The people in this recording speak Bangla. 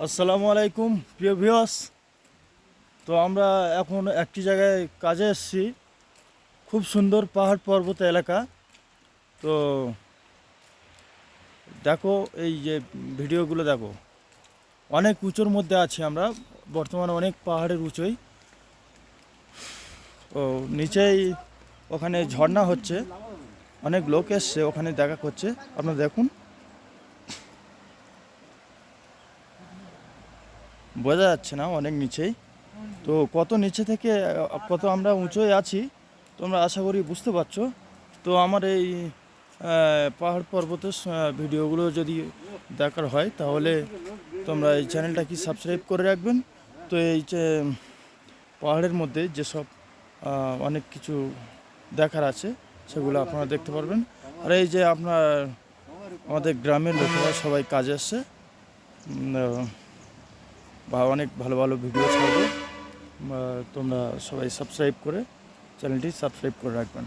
আসসালামু আলাইকুম প্রিয় ভিউয়ার্স। তো আমরা এখন একটি জায়গায় কাজে এসেছি, খুব সুন্দর পাহাড় পর্বত এলাকা। তো দেখো, এই যে ভিডিওগুলো দেখো, অনেক উঁচুর মধ্যে আছি আমরা বর্তমানে, অনেক পাহাড়ের উঁচুই। ও নিচেই ওখানে ঝর্ণা হচ্ছে, অনেক লোক এসছে ওখানে দেখা করছে। আপনারা দেখুন, বোঝা যাচ্ছে না, অনেক নিচেই। তো কত নিচে থেকে কত আমরা উঁচুয় আছি তোমরা আশা করি বুঝতে পারছো। তো আমার এই পাহাড় পর্বতের ভিডিওগুলো যদি দেখার হয় তাহলে তোমরা এই চ্যানেলটা কি সাবস্ক্রাইব করে রাখবেন। তো এই যে পাহাড়ের মধ্যে যেসব অনেক কিছু দেখার আছে সেগুলো আপনারা দেখতে পারবেন। আর এই যে আপনার আমাদের গ্রামের লোকেরা সবাই কাজে আসছে, বা অনেক ভালো ভালো ভিডিও ছাড়বে। তোমরা সবাই সাবস্ক্রাইব করে চ্যানেলটি সাবস্ক্রাইব করে রাখবেন।